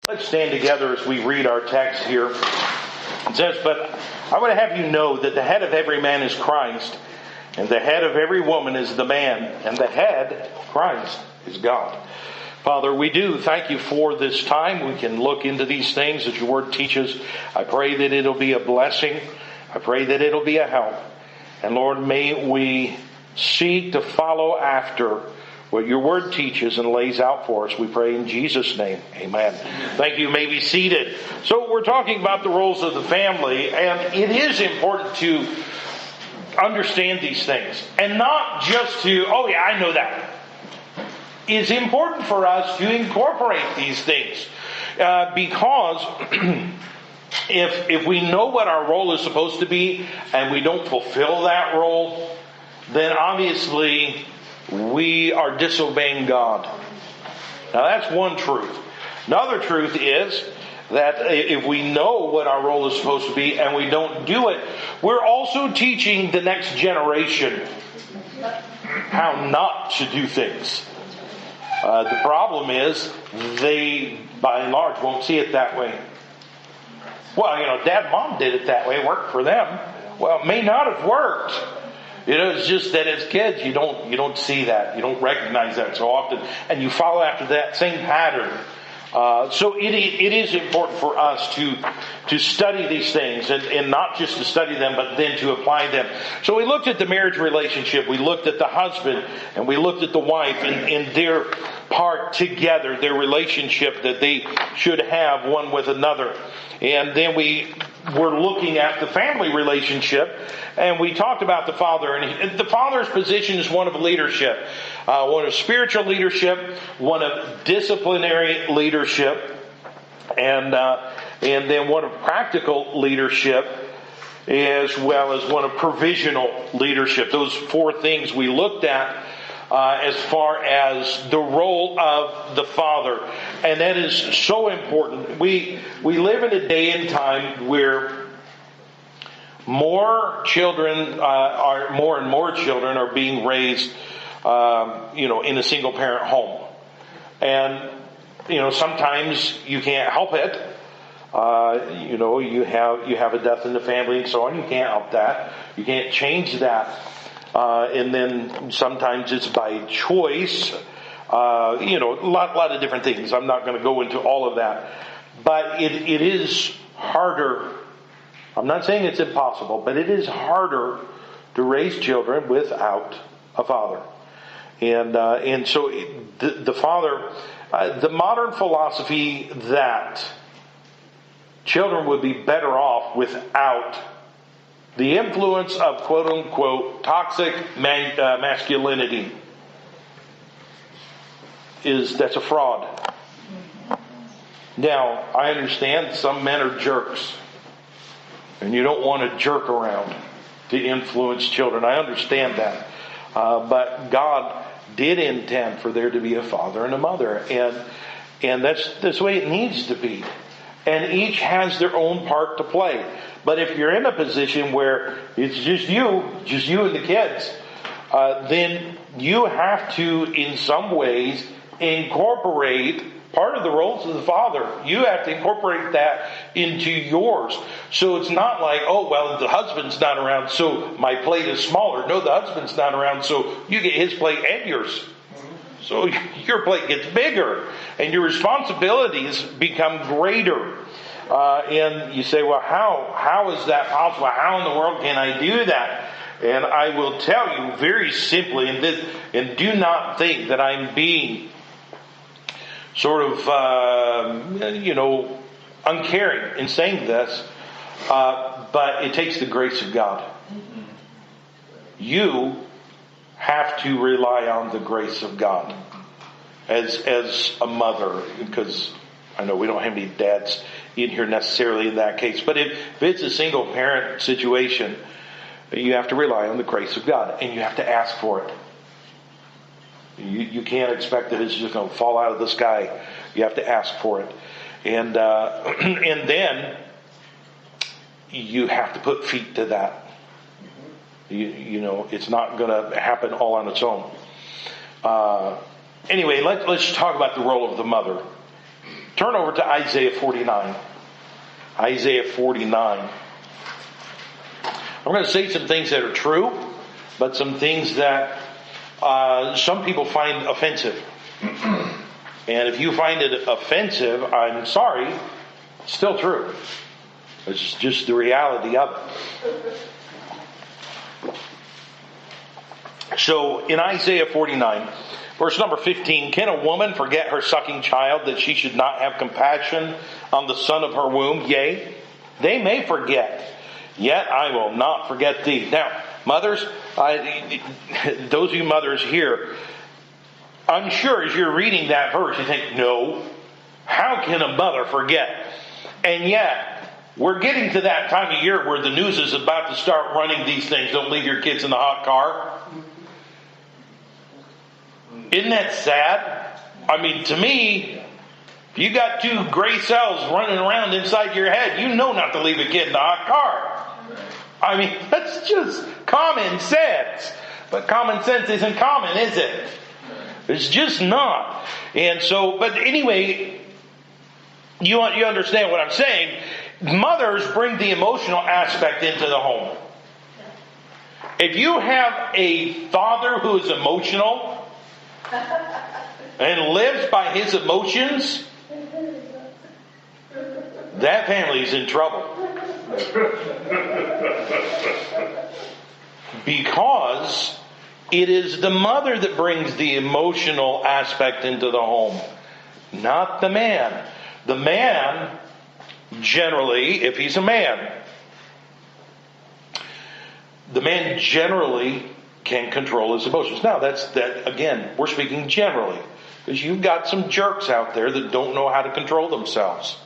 Let's stand together as we read our text here. It says, "But I would have you know that the head of every man is Christ, and the head of every woman is the man, and the head, Christ, is God." Father, we do thank you for this time. We can look into these things that your word teaches. I pray that it'll be a blessing. I pray that it'll be a help. And Lord, may we seek to follow after what your word teaches and lays out for us. We pray in Jesus' name. Amen. Thank you. You may be seated. So we're talking about the roles of the family, and it is important to understand these things. And not just to, oh yeah, I know that. It's important for us to incorporate these things. Because if we know what our role is supposed to be, and we don't fulfill that role, then obviously we are disobeying God. Now that's one truth. Another truth is that if we know what our role is supposed to be and we don't do it, we're also teaching the next generation how not to do things. The problem is they, by and large, won't see it that way. Well, Dad and Mom did it that way. It worked for them. Well, it may not have worked. It's just that as kids, you don't see that. You don't recognize that so often. And you follow after that same pattern. So it is important for us to study these things. And not just to study them, but then to apply them. So we looked at the marriage relationship. We looked at the husband. And we looked at the wife and their part together. Their relationship that they should have one with another. And then we were looking at the family relationship, and we talked about the father. And the father's position is one of leadership, one of spiritual leadership, one of disciplinary leadership, and then one of practical leadership, as well as one of provisional leadership. Those four things we looked at as far as the role of the father. And that is so important. We live in a day and time where more and more children are being raised in a single parent home. And sometimes you can't help it. You have a death in the family and so on. You can't help that. You can't change that. And then sometimes it's by choice. A lot of different things. I'm not going to go into all of that. But it is harder. I'm not saying it's impossible, but it is harder to raise children without a father. And so the father, the modern philosophy that children would be better off without the influence of quote-unquote toxic masculinity that's a fraud. Now, I understand some men are jerks. And you don't want to jerk around to influence children. I understand that. But God did intend for there to be a father and a mother. And that's the way it needs to be. And each has their own part to play. But if you're in a position where it's just you and the kids, then you have to, in some ways, incorporate part of the roles of the father. You have to incorporate that into yours. So it's not like, oh, well, the husband's not around, so my plate is smaller. No, the husband's not around, so you get his plate and yours. So your plate gets bigger, and your responsibilities become greater. And you say, well, how is that possible? How in the world can I do that? And I will tell you very simply, and do not think that I'm being sort of, uncaring in saying this, but it takes the grace of God. You have to rely on the grace of God as a mother, because I know we don't have any dads in here necessarily in that case, but if it's a single parent situation, you have to rely on the grace of God, and you have to ask for it. You can't expect that it's just going to fall out of the sky. You have to ask for it. And then you have to put feet to that. It's not going to happen all on its own. Anyway, let's talk about the role of the mother. Turn over to Isaiah 49. Isaiah 49. I'm going to say some things that are true, but some things that some people find offensive. And if you find it offensive, I'm sorry, it's still true. It's just the reality of it. So in Isaiah 49, verse number 15, can a woman forget her sucking child, that she should not have compassion on the son of her womb? Yea, they may forget, yet I will not forget thee. Now, mothers, those of you mothers here, I'm sure as you're reading that verse, you think, no, how can a mother forget? And yet, we're getting to that time of year where the news is about to start running these things. Don't leave your kids in the hot car. Isn't that sad? I mean, to me, if you got two gray cells running around inside your head, you know not to leave a kid in the hot car. I mean, that's just common sense. But common sense isn't common, is it? It's just not. And so, but anyway, you understand what I'm saying. Mothers bring the emotional aspect into the home. If you have a father who is emotional and lives by his emotions, that family is in trouble. Because it is the mother that brings the emotional aspect into the home, not the man. The man, generally, if he's a man, the man generally can control his emotions. Now, that again, we're speaking generally, because you've got some jerks out there that don't know how to control themselves.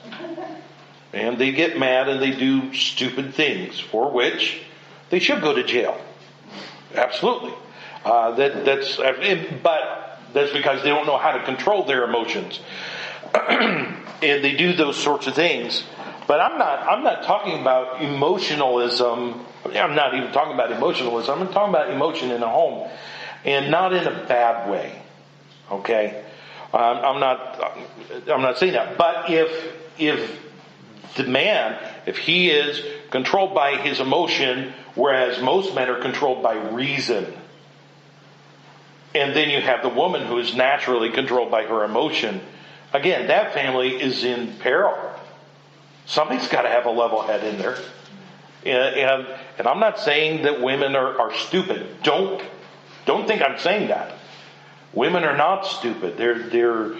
And they get mad and they do stupid things for which they should go to jail. Absolutely. But that's because they don't know how to control their emotions. And they do those sorts of things. But I'm not talking about emotionalism. I'm not even talking about emotionalism. I'm talking about emotion in the home, and not in a bad way. Okay, I'm not saying that. But if the man, if he is controlled by his emotion, whereas most men are controlled by reason, and then you have the woman who is naturally controlled by her emotion, again, that family is in peril. Somebody's got to have a level head in there. And I'm not saying that women are stupid. Don't think I'm saying that. Women are not stupid. They're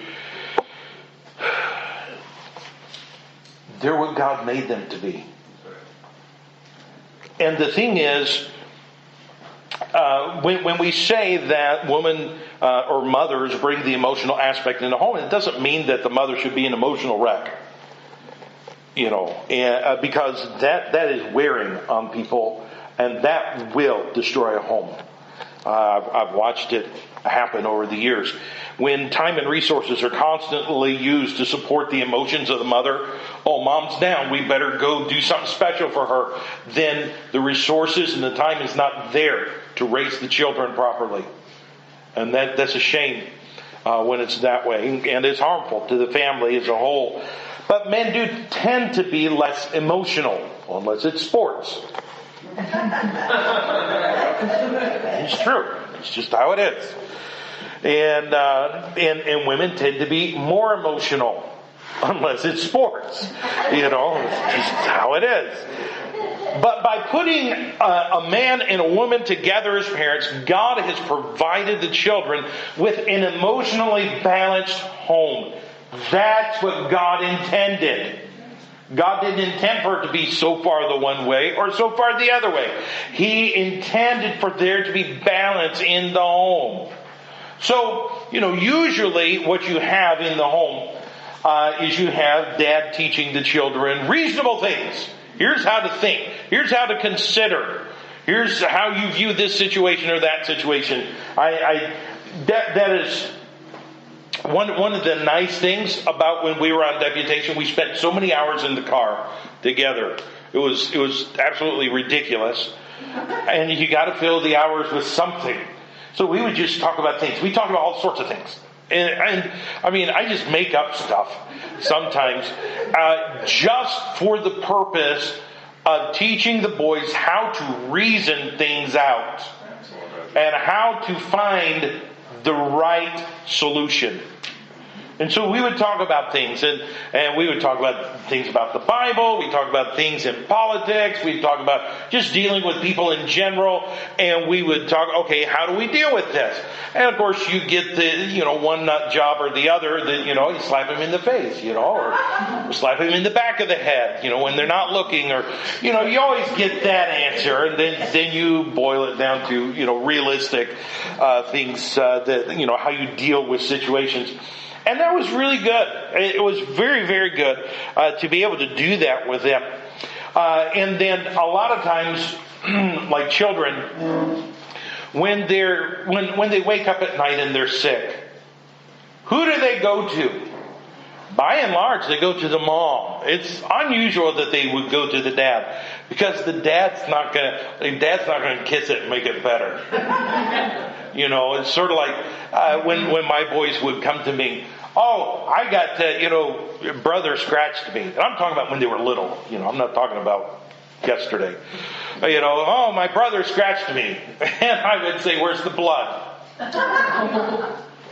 what God made them to be. And the thing is, when we say that women or mothers bring the emotional aspect in the home, it doesn't mean that the mother should be an emotional wreck. Because that is wearing on people, and that will destroy a home. I've watched it happen over the years. When time and resources are constantly used to support the emotions of the mother, oh, mom's down, we better go do something special for her, then the resources and the time is not there to raise the children properly. And that's a shame when it's that way. And it's harmful to the family as a whole. But men do tend to be less emotional, unless it's sports. It's true. It's just how it is. And women tend to be more emotional, unless it's sports. It's just how it is. But by putting a man and a woman together as parents, God has provided the children with an emotionally balanced home. That's what God intended. God didn't intend for it to be so far the one way or so far the other way. He intended for there to be balance in the home. So, usually what you have in the home is you have dad teaching the children reasonable things. Here's how to think. Here's how to consider. Here's how you view this situation or that situation. That is one of the nice things about when we were on deputation. We spent so many hours in the car together. It was absolutely ridiculous. And you got to fill the hours with something. So we would just talk about things. We talked about all sorts of things. And I mean, I just make up stuff sometimes, just for the purpose of teaching the boys how to reason things out and how to find the right solution. And so we would talk about things, and we would talk about things about the Bible, we talk about things in politics, we'd talk about just dealing with people in general, and we would talk, okay, how do we deal with this? And of course you get the, one nut job or the other that, you slap him in the face, or slap him in the back of the head, when they're not looking, or, you always get that answer, and then you boil it down to, realistic things, that, how you deal with situations. And that was really good. It was very, very good to be able to do that with them. And then a lot of times, like children, when they wake up at night and they're sick, who do they go to? By and large, they go to the mom. It's unusual that they would go to the dad, because the dad's not gonna kiss it and make it better. It's sort of like when my boys would come to me. Oh, I got, brother scratched me. And I'm talking about when they were little. I'm not talking about yesterday. Oh, my brother scratched me. And I would say, where's the blood?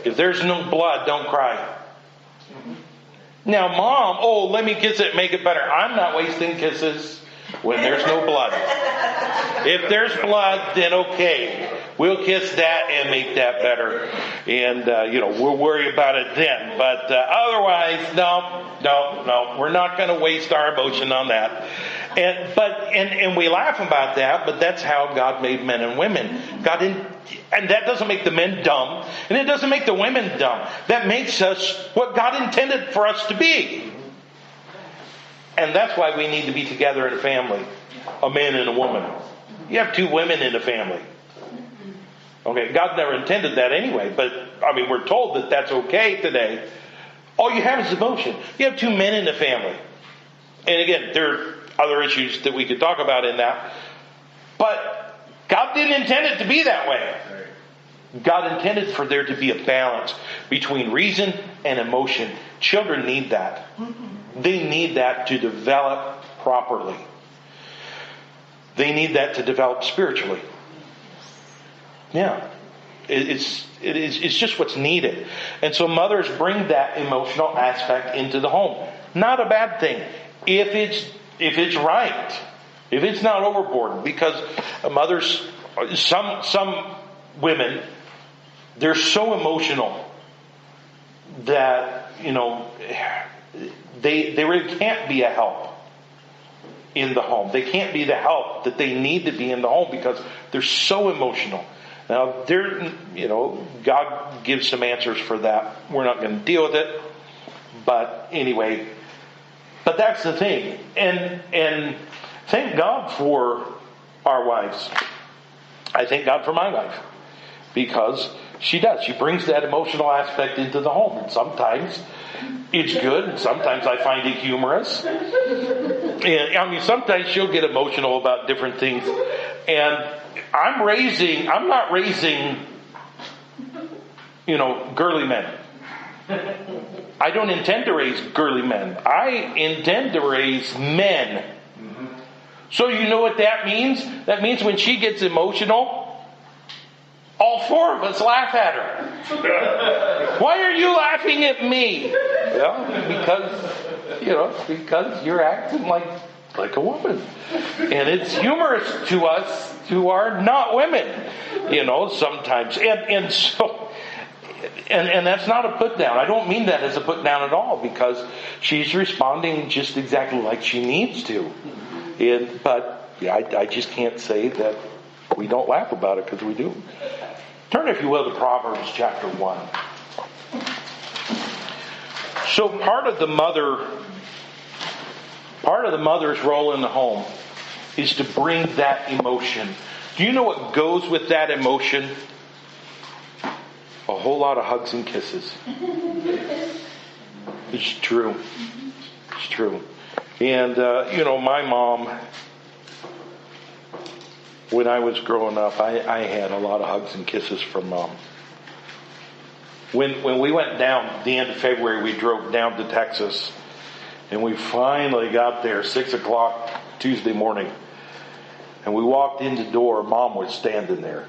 If there's no blood, don't cry. Now, Mom, let me kiss it, make it better. I'm not wasting kisses when there's no blood. If there's blood, then okay. We'll kiss that and make that better. And, we'll worry about it then. But otherwise, no. We're not going to waste our emotion on that. And we laugh about that, but that's how God made men and women. And that doesn't make the men dumb. And it doesn't make the women dumb. That makes us what God intended for us to be. And that's why we need to be together in a family. A man and a woman. You have two women in a family. Okay, God never intended that anyway, but we're told that that's okay today. All you have is emotion. You have two men in the family. And again, there are other issues that we could talk about in that. But God didn't intend it to be that way. God intended for there to be a balance between reason and emotion. Children need that. They need that to develop properly. They need that to develop spiritually. Yeah. It's just what's needed. And so mothers bring that emotional aspect into the home. Not a bad thing. If it's right. If it's not overboard. Because mothers, some women, they're so emotional that, they really can't be a help in the home. They can't be the help that they need to be in the home because they're so emotional. Now, God gives some answers for that. We're not going to deal with it. But anyway, but that's the thing. And thank God for our wives. I thank God for my wife. Because she does. She brings that emotional aspect into the home. And sometimes it's good. And sometimes I find it humorous. And sometimes she'll get emotional about different things. And I'm not raising, girly men. I don't intend to raise girly men. I intend to raise men. So you know what that means? That means when she gets emotional, all four of us laugh at her. Why are you laughing at me? Well, because you're acting like a woman. And it's humorous to us who are not women, sometimes. And so, and that's not a put down. I don't mean that as a put down at all, because she's responding just exactly like she needs to. But I just can't say that we don't laugh about it, because we do. Turn, if you will, to Proverbs chapter 1. So part of the mother's role in the home is to bring that emotion. Do you know what goes with that emotion? A whole lot of hugs and kisses. It's true. It's true. And, my mom, when I was growing up, I had a lot of hugs and kisses from Mom. When we went down at the end of February, we drove down to Texas, and we finally got there 6 o'clock Tuesday morning. And we walked in the door. Mom was standing there,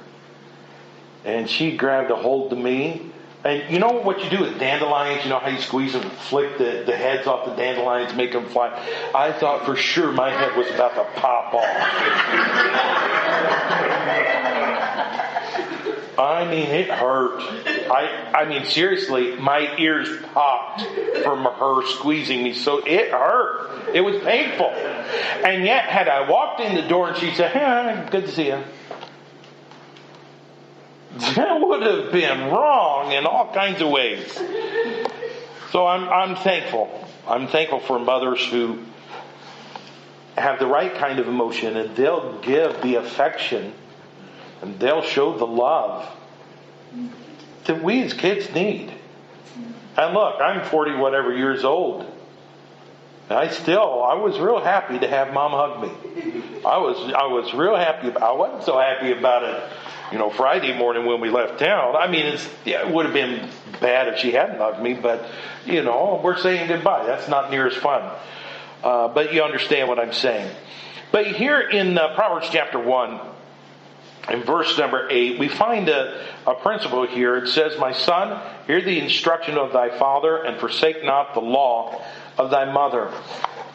and she grabbed a hold of me. And you know what you do with dandelions? You know how you squeeze them, flick the heads off the dandelions, make them fly? I thought for sure my head was about to pop off. I mean, it hurt. I mean, seriously, my ears popped from her squeezing me. So it hurt. It was painful. And yet, had I walked in the door and she said, "Hey, good to see you," that would have been wrong in all kinds of ways. So I'm thankful. I'm thankful for mothers who have the right kind of emotion, and they'll give the affection, and they'll show the love that we as kids need. And look, I'm 40 whatever years old. And I was real happy to have Mom hug me. I was real happy. I wasn't so happy about it, Friday morning when we left town. I mean, it would have been bad if she hadn't hugged me, but, we're saying goodbye. That's not near as fun. But you understand what I'm saying. But here in Proverbs chapter 1, in verse number 8, we find a principle here. It says, "My son, hear the instruction of thy father, and forsake not the law of thy mother."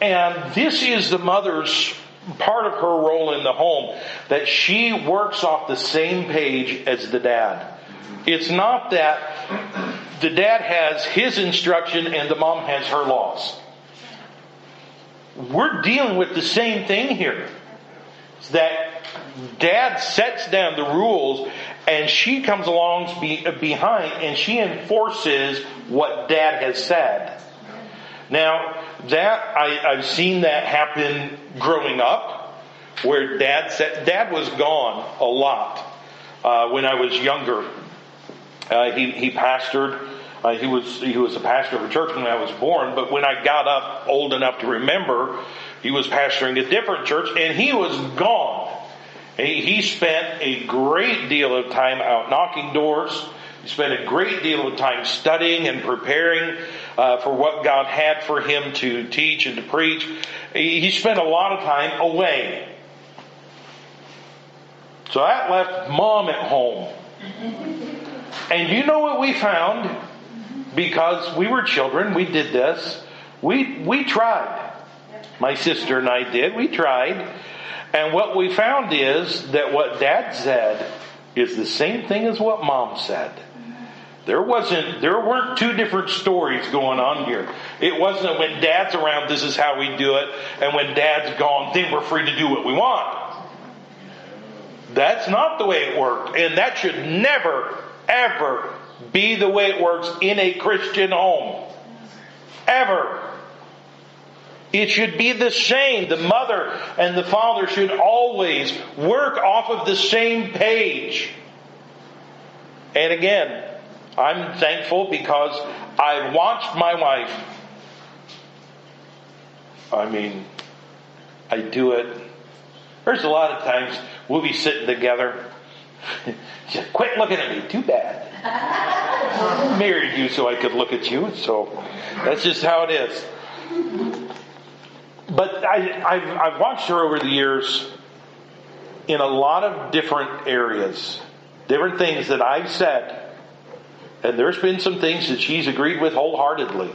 And this is the mother's part of her role in the home, that she works off the same page as the dad. It's not that the dad has his instruction and the mom has her laws. We're dealing with the same thing here. It's that dad sets down the rules, and she comes along behind, and she enforces what dad has said. Now, I've seen that happen growing up, where dad was gone a lot when I was younger. He pastored. He was a pastor of a church when I was born, but when I got up old enough to remember, he was pastoring a different church, and he was gone. He spent a great deal of time out knocking doors. He spent a great deal of time studying and preparing for what God had for him to teach and to preach. He spent a lot of time away. So that left Mom at home. And you know what we found? Because we were children, we did this. We tried. My sister and I did. We tried. And what we found is that what Dad said is the same thing as what Mom said. There weren't two different stories going on here. It wasn't when Dad's around, this is how we do it, and when Dad's gone, then we're free to do what we want. That's not the way it worked. And that should never, ever be the way it works in a Christian home. Ever. It should be the same. The mother and the father should always work off of the same page. And again, I'm thankful because I watched my wife. I mean, I do it. There's a lot of times we'll be sitting together. Just quit looking at me. Too bad. I married you so I could look at you. So that's just how it is. But I've watched her over the years in a lot of different areas. Different things that I've said. And there's been some things that she's agreed with wholeheartedly.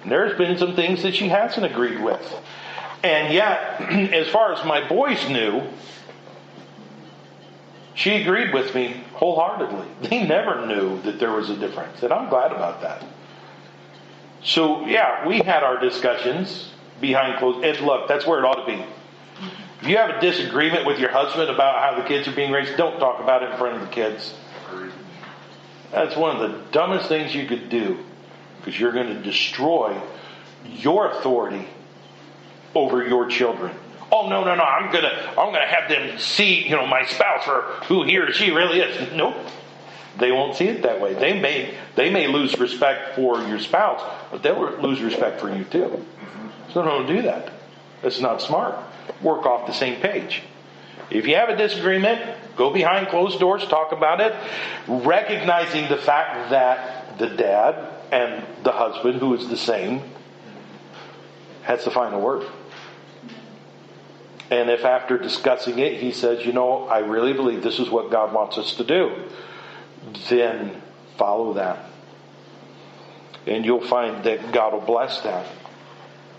And there's been some things that she hasn't agreed with. And yet, as far as my boys knew, she agreed with me wholeheartedly. They never knew that there was a difference. And I'm glad about that. So, yeah, we had our discussions behind closed. And look, that's where it ought to be. If you have a disagreement with your husband about how the kids are being raised, don't talk about it in front of the kids. That's one of the dumbest things you could do, because you're going to destroy your authority over your children. Oh, no, I'm gonna have them see, my spouse for who he or she really is. Nope. They won't see it that way. They may lose respect for your spouse, but they'll lose respect for you too. So don't do that. That's not smart. Work off the same page. If you have a disagreement, go behind closed doors, talk about it, recognizing the fact that the dad and the husband, who is the same, has the final word. And if after discussing it he says, I really believe this is what God wants us to do, then follow that. And you'll find that God will bless that.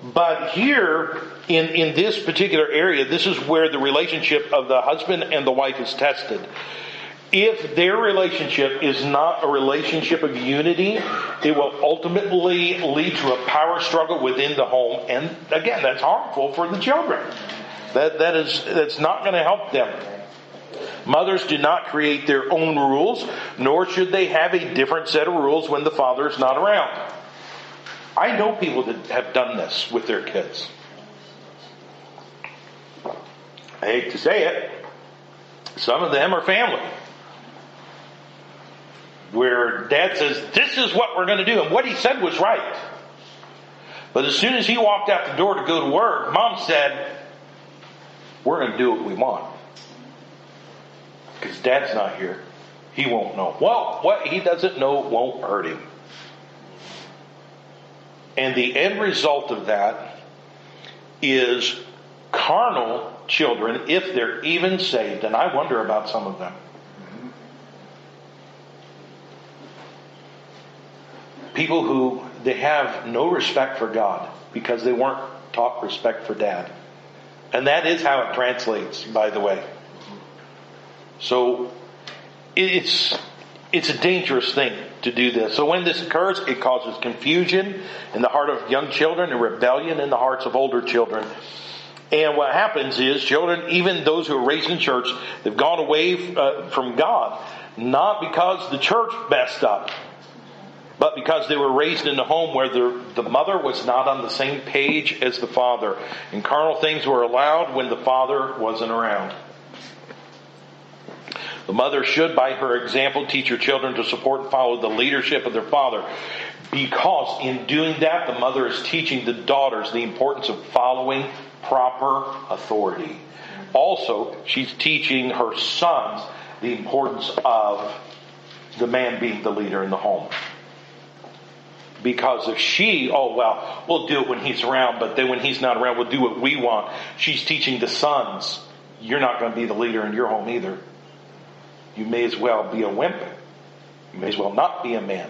But here, in this particular area, this is where the relationship of the husband and the wife is tested. If their relationship is not a relationship of unity, it will ultimately lead to a power struggle within the home. And again, that's harmful for the children. That's not going to help them. Mothers do not create their own rules, nor should they have a different set of rules when the father is not around. I know people that have done this with their kids. I hate to say it. Some of them are family, where dad says, this is what we're going to do. And what he said was right. But as soon as he walked out the door to go to work, mom said, we're going to do what we want. Because dad's not here. He won't know. Well, what he doesn't know won't hurt him. And the end result of that is carnal children, if they're even saved. And I wonder about some of them. People who, they have no respect for God because they weren't taught respect for dad. And that is how it translates, by the way. So it's a dangerous thing to do this. So when this occurs, it causes confusion in the heart of young children and rebellion in the hearts of older children. And what happens is children, even those who are raised in church, they've gone away from God, not because the church messed up, but because they were raised in a home where the mother was not on the same page as the father. And carnal things were allowed when the father wasn't around. The mother should, by her example, teach her children to support and follow the leadership of their father. Because in doing that, the mother is teaching the daughters the importance of following proper authority. Also, she's teaching her sons the importance of the man being the leader in the home. Because if we'll do it when he's around, but then when he's not around, we'll do what we want. She's teaching the sons, you're not going to be the leader in your home either. You may as well be a wimp. You may as well not be a man.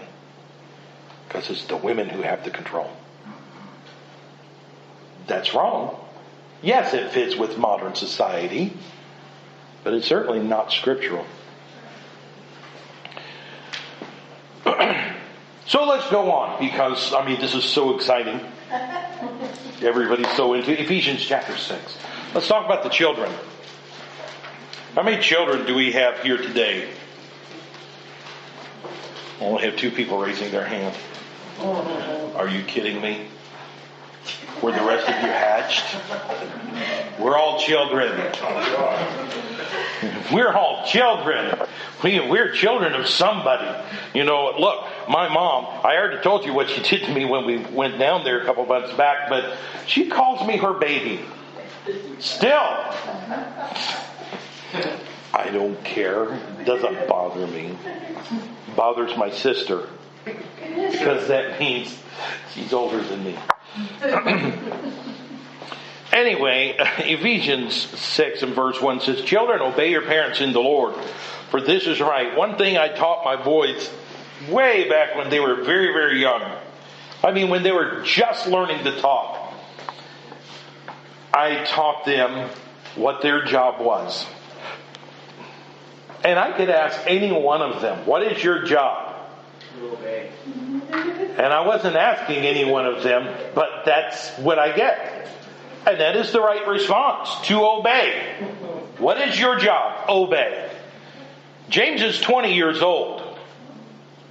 Because it's the women who have the control. That's wrong. Yes, it fits with modern society, but it's certainly not scriptural. So let's go on, because, this is so exciting. Everybody's so into Ephesians chapter 6. Let's talk about the children. How many children do we have here today? I only have 2 people raising their hand. Are you kidding me? Were the rest of you hatched? We're all children. We're all children. We're children of somebody. Look, my mom, I already told you what she did to me when we went down there a couple months back, but she calls me her baby. Still. I don't care. It doesn't bother me. It bothers my sister. Because that means she's older than me. Anyway, Ephesians 6 and verse 1 says, children, obey your parents in the Lord, for this is right. One thing I taught my boys way back when they were very, very young. When they were just learning to talk. I taught them what their job was. And I could ask any one of them, what is your job? To obey. And I wasn't asking any one of them, but that's what I get. And that is the right response, to obey. What is your job? Obey. James is 20 years old.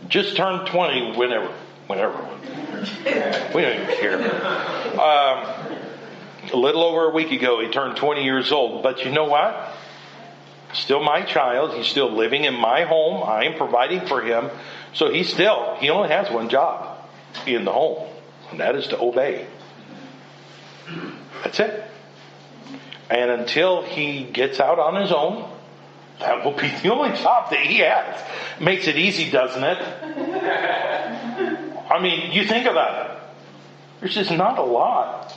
Just turned 20 whenever. We don't even care. A little over a week ago, he turned 20 years old. But you know what? Still my child. He's still living in my home. I am providing for him. So he only has one job in the home. And that is to obey. That's it. And until he gets out on his own, that will be the only job that he has. Makes it easy, doesn't it? I mean, you think about it. There's just not a lot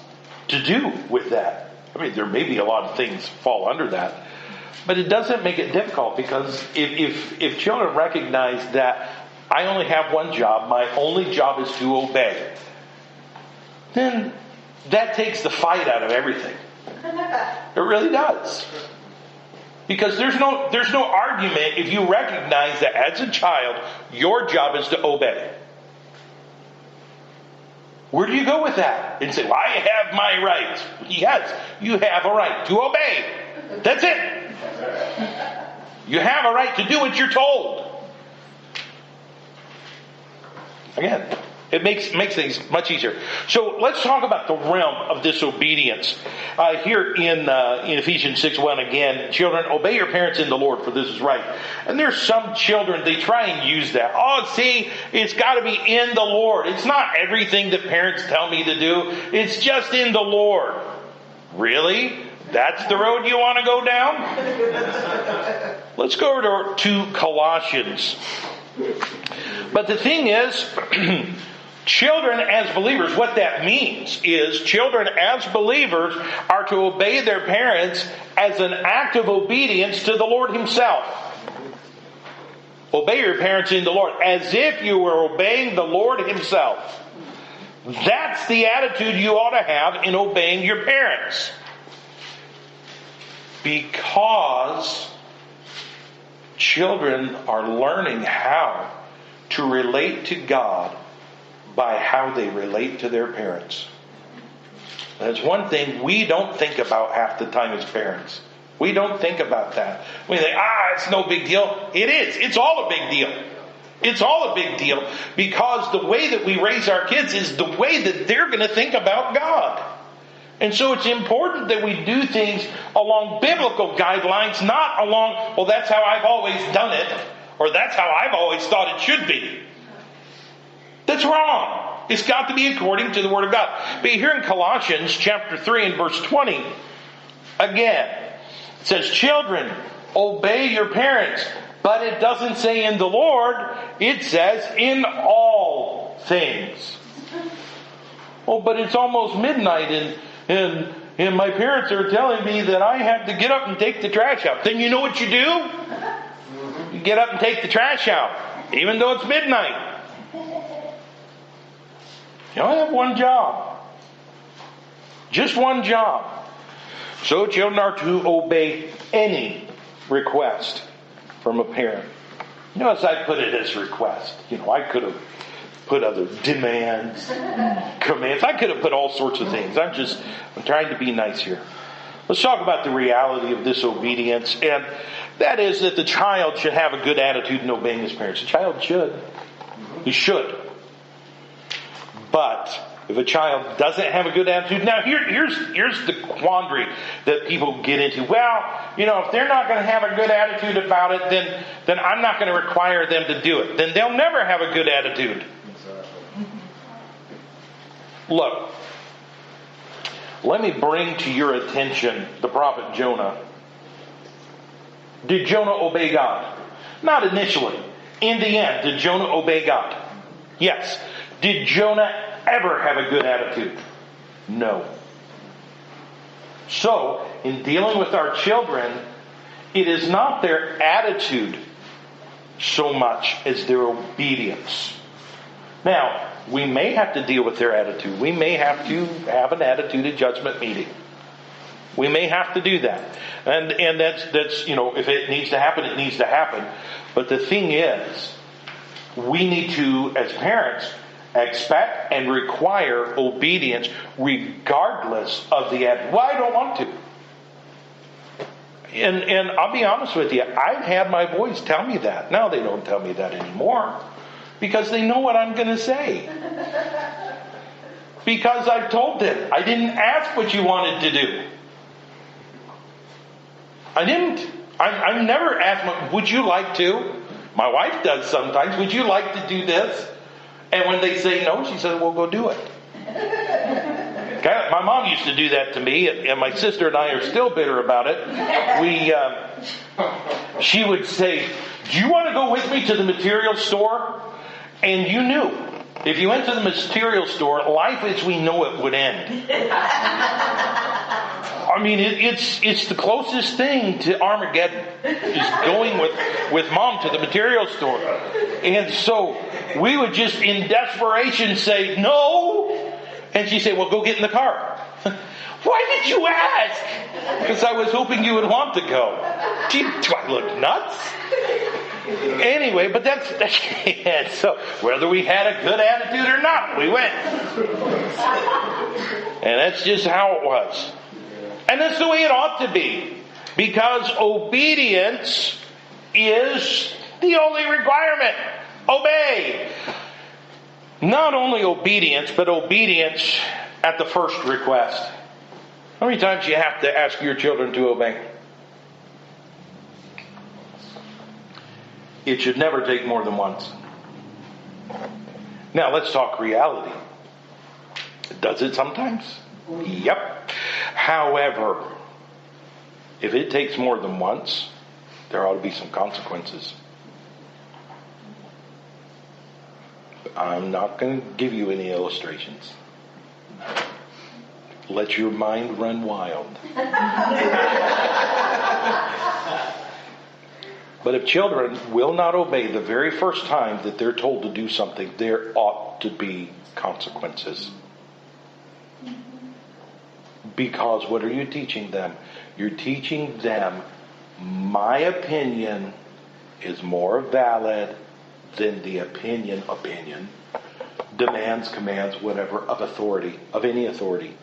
to do with that. I mean, there may be a lot of things fall under that. But it doesn't make it difficult, because if children recognize that I only have one job, my only job is to obey, then that takes the fight out of everything. It really does. Because there's no argument if you recognize that as a child, your job is to obey. Where do you go with that? And say, well, I have my rights. Yes, you have a right to obey. That's it. You have a right to do what you're told. Again, it makes things much easier. So let's talk about the realm of disobedience. Here in Ephesians 6:1 again, children, obey your parents in the Lord, for this is right. And there's some children, they try and use that. Oh, see, it's got to be in the Lord. It's not everything that parents tell me to do. It's just in the Lord. Really? That's the road you want to go down? Let's go over to Colossians. But the thing is, children as believers, what that means is children as believers are to obey their parents as an act of obedience to the Lord Himself. Obey your parents in the Lord as if you were obeying the Lord Himself. That's the attitude you ought to have in obeying your parents. Because children are learning how to relate to God by how they relate to their parents. That's one thing we don't think about half the time as parents. We don't think about that. We think, it's no big deal. It is. It's all a big deal. It's all a big deal, because the way that we raise our kids is the way that they're going to think about God. And so it's important that we do things along biblical guidelines, not along, well, that's how I've always done it, or that's how I've always thought it should be. That's wrong. It's got to be according to the Word of God. But here in Colossians chapter 3 and verse 20, again, it says, children, obey your parents. But it doesn't say in the Lord, it says in all things. Oh, but it's almost midnight and my parents are telling me that I have to get up and take the trash out. Then you know what you do? You get up and take the trash out, even though it's midnight. You only have one job. Just one job. So children are to obey any request from a parent. Notice I put it as request. I could have put other demands, commands. I could have put all sorts of things. I'm trying to be nice here. Let's talk about the reality of disobedience. And that is that the child should have a good attitude in obeying his parents. The child should. He should. But if a child doesn't have a good attitude, now here's the quandary that people get into. Well, if they're not going to have a good attitude about it, then I'm not going to require them to do it. Then they'll never have a good attitude. Look, let me bring to your attention the prophet Jonah. Did Jonah obey God? Not initially. In the end, did Jonah obey God? Yes. Did Jonah ever have a good attitude? No. So, in dealing with our children, it is not their attitude so much as their obedience. Now, we may have to deal with their attitude. We may have to have an attitude adjustment meeting. We may have to do that. And that's if it needs to happen, it needs to happen. But the thing is, we need to, as parents, expect and require obedience regardless of the attitude. Well, I don't want to. And I'll be honest with you, I've had my boys tell me that. Now they don't tell me that anymore. Because they know what I'm going to say. Because I've told them. I didn't ask what you wanted to do. I didn't. I've never asked, would you like to? My wife does sometimes. Would you like to do this? And when they say no, she says, well, go do it. My mom used to do that to me, and my sister and I are still bitter about it. She would say, do you want to go with me to the material store? And you knew If you went to the material store, life as we know it would end. I mean, it's the closest thing to Armageddon, is going with Mom to the material store. And so we would just in desperation say, no. And she'd say, well, go get in the car. Why did you ask? Because I was hoping you would want to go. Do I look nuts? Anyway, but that's yeah, so whether we had a good attitude or not, we went. And that's just how it was. And that's the way it ought to be. Because obedience is the only requirement. Obey. Not only obedience, but obedience at the first request. How many times do you have to ask your children to obey? It should never take more than once. Now let's talk reality. Does it sometimes? Yep. However, if it takes more than once, there ought to be some consequences. I'm not going to give you any illustrations. Let your mind run wild. But if children will not obey the very first time that they're told to do something, there ought to be consequences. Because what are you teaching them? You're teaching them my opinion is more valid than the opinion, demands, commands, whatever, of authority, of any authority.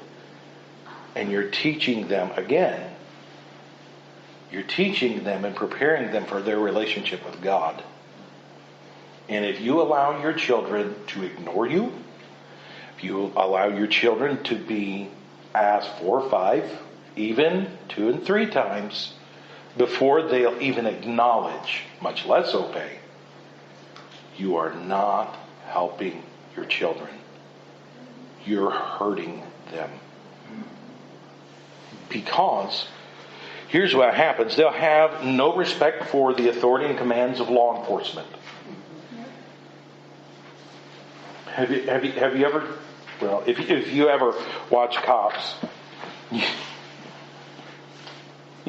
And you're teaching them, again, you're teaching them and preparing them for their relationship with God. And if you allow your children to ignore you, if you allow your children to be asked 4 or 5, even 2 and 3 times, before they'll even acknowledge, much less obey, you are not helping your children. You're hurting them. Because here's what happens. They'll have no respect for the authority and commands of law enforcement. Have you ever, well, if you ever watch Cops, you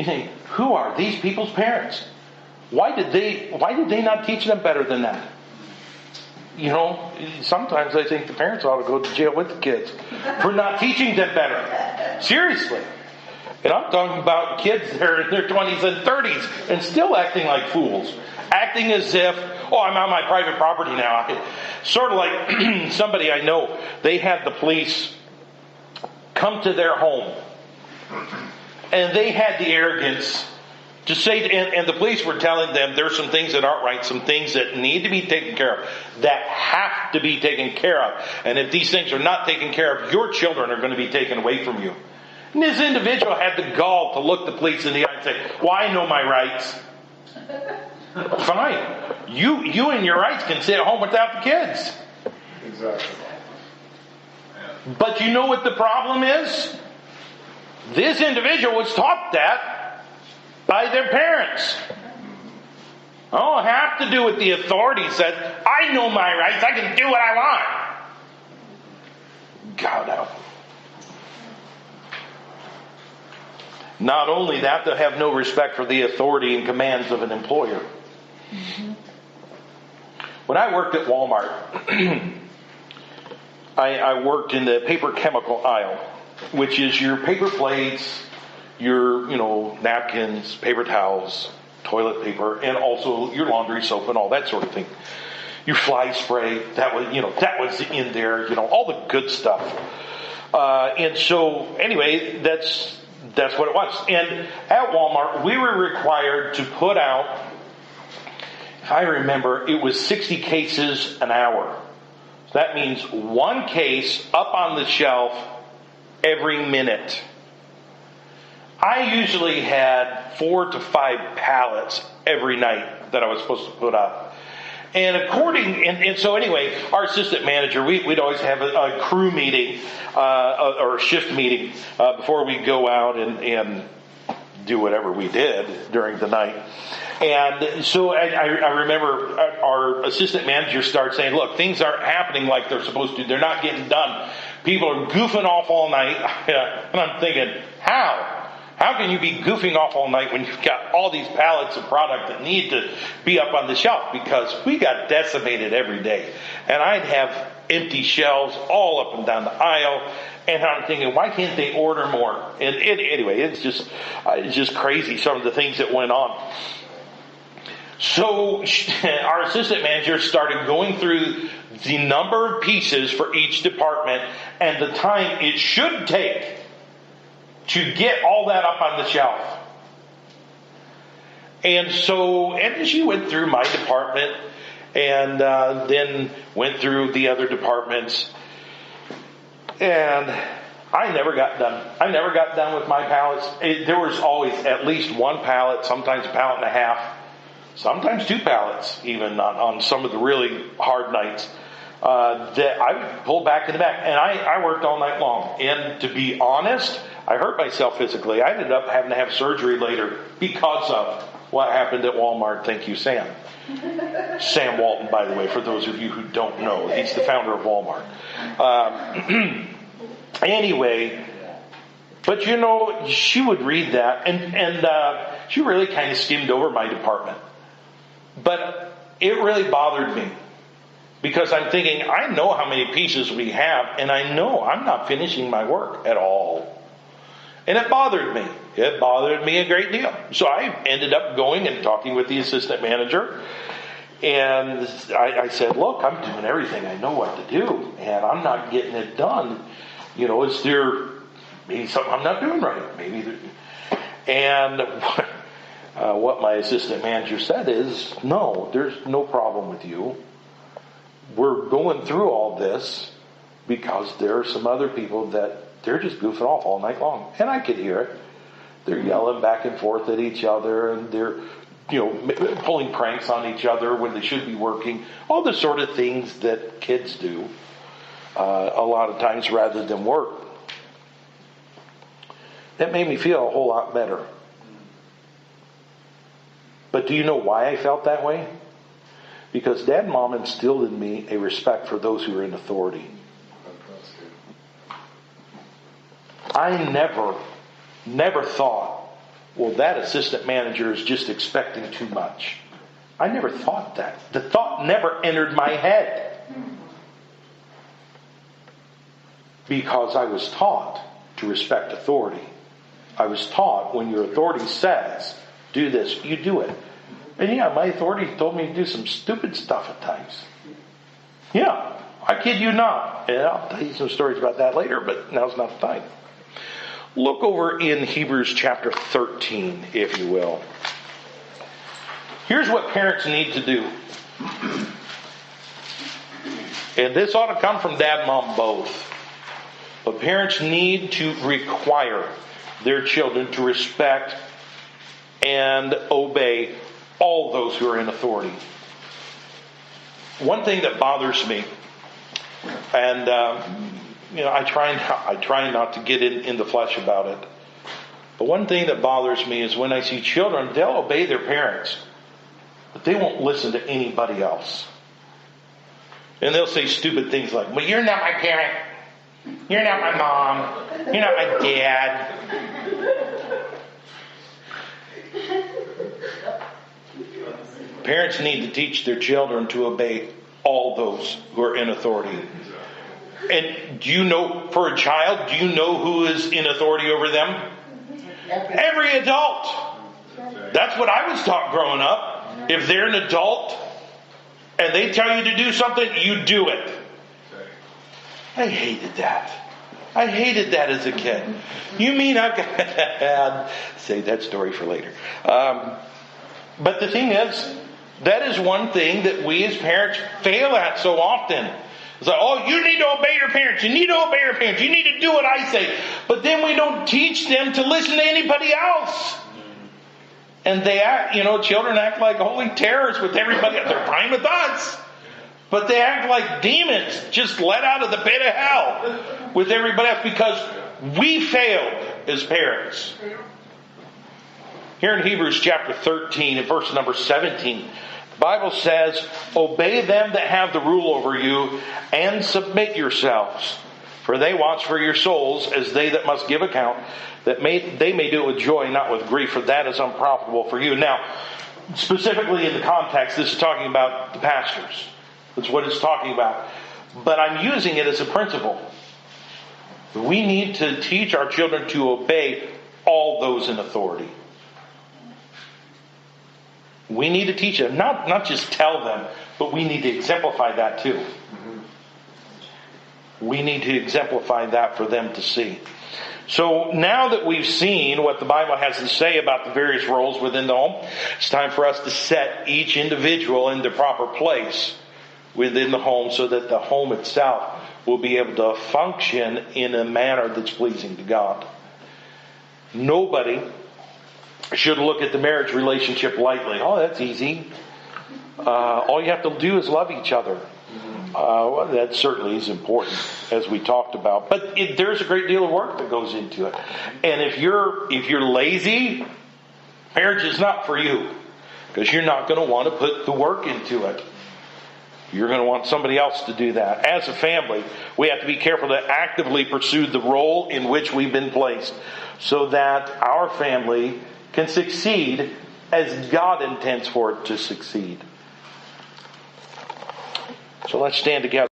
think, who are these people's parents? Why did they not teach them better than that? You know, sometimes I think the parents ought to go to jail with the kids for not teaching them better. Seriously. And I'm talking about kids that are in their 20s and 30s and still acting like fools. Acting as if, I'm on my private property now. Sort of like somebody I know, they had the police come to their home. And they had the arrogance to say, and the police were telling them there's some things that aren't right, some things that need to be taken care of, that have to be taken care of. And if these things are not taken care of, your children are going to be taken away from you. And this individual had the gall to look the police in the eye and say, well, I know my rights. Fine. You and your rights can sit at home without the kids. Exactly. But you know what the problem is? This individual was taught that by their parents. I don't have to do what the authority says. I know my rights. I can do what I want. God help. Not only that, they'll have no respect for the authority and commands of an employer. Mm-hmm. When I worked at Walmart, I worked in the paper chemical aisle, which is your paper plates, your napkins, paper towels, toilet paper, and also your laundry soap and all that sort of thing. Your fly spray, that was in there, all the good stuff. And so anyway, that's what it was. And at Walmart, we were required to put out, if I remember, it was 60 cases an hour. So that means 1 case up on the shelf every minute. I usually had 4 to 5 pallets every night that I was supposed to put up. And so anyway, our assistant manager, we'd always have a crew meeting or a shift meeting before we go out and do whatever we did during the night. And so I remember our assistant manager started saying, look, things aren't happening like they're supposed to. They're not getting done. People are goofing off all night. And I'm thinking, how? How can you be goofing off all night when you've got all these pallets of product that need to be up on the shelf? Because we got decimated every day. And I'd have empty shelves all up and down the aisle. And I'm thinking, why can't they order more? And anyway, it's just crazy, some of the things that went on. So our assistant manager started going through the number of pieces for each department and the time it should take to get all that up on the shelf. And she went through my department and then went through the other departments. And I never got done. I never got done with my pallets. There was always at least one pallet, sometimes a pallet and a half, sometimes 2 pallets, even on some of the really hard nights, that I would pull back in the back. And I worked all night long. And to be honest, I hurt myself physically. I ended up having to have surgery later because of what happened at Walmart. Thank you, Sam. Sam Walton, by the way, for those of you who don't know. He's the founder of Walmart. Anyway, but she would read that, and she really kind of skimmed over my department. But it really bothered me. Because I'm thinking, I know how many pieces we have, and I know I'm not finishing my work at all. And it bothered me. It bothered me a great deal. So I ended up going and talking with the assistant manager. And I said, look, I'm doing everything I know what to do. And I'm not getting it done. Is there maybe something I'm not doing right? And what my assistant manager said is, no, there's no problem with you. We're going through all this because there are some other people that they're just goofing off all night long. And I could hear it. They're yelling back and forth at each other, and they're, pulling pranks on each other when they should be working. All the sort of things that kids do a lot of times rather than work. That made me feel a whole lot better. But do you know why I felt that way? Because Dad and Mom instilled in me a respect for those who are in authority. I never thought, well, that assistant manager is just expecting too much. I never thought that. The thought never entered my head. Because I was taught to respect authority. I was taught when your authority says, do this, you do it. And yeah, my authority told me to do some stupid stuff at times. Yeah, I kid you not. And I'll tell you some stories about that later, but now's not the time. Look over in Hebrews chapter 13, if you will. Here's what parents need to do. And this ought to come from Dad and Mom both. But parents need to require their children to respect and obey all those who are in authority. One thing that bothers me, and I try not to get in the flesh about it, but one thing that bothers me is when I see children, they'll obey their parents, but they won't listen to anybody else. And they'll say stupid things like, well, you're not my parent. You're not my mom. You're not my dad. Parents need to teach their children to obey all those who are in authority. And do you know, for a child, do you know who is in authority over them? Every adult. That's what I was taught growing up. If they're an adult and they tell you to do something, you do it. I hated that. I hated that as a kid. You mean I've got... Save that story for later. But the thing is, that is one thing that we as parents fail at so often. It's like, oh, you need to obey your parents. You need to obey your parents. You need to do what I say. But then we don't teach them to listen to anybody else. And they act, children act like holy terrors with everybody. They're fine with us. But they act like demons just let out of the pit of hell with everybody else because we failed as parents. Here in Hebrews chapter 13 and verse number 17, the Bible says, "Obey them that have the rule over you, and submit yourselves. For they watch for your souls, as they that must give account, that they may do it with joy, not with grief, for that is unprofitable for you." Now, specifically in the context, this is talking about the pastors. That's what it's talking about. But I'm using it as a principle. We need to teach our children to obey all those in authority. We need to teach them, not just tell them, but we need to exemplify that too. We need to exemplify that for them to see. So now that we've seen what the Bible has to say about the various roles within the home, it's time for us to set each individual in their proper place within the home so that the home itself will be able to function in a manner that's pleasing to God. Nobody should look at the marriage relationship lightly. Oh, that's easy. All you have to do is love each other. Well, that certainly is important, as we talked about. But there's a great deal of work that goes into it. And if you're lazy, marriage is not for you, because you're not going to want to put the work into it. You're going to want somebody else to do that. As a family, we have to be careful to actively pursue the role in which we've been placed, so that our family can succeed as God intends for it to succeed. So let's stand together.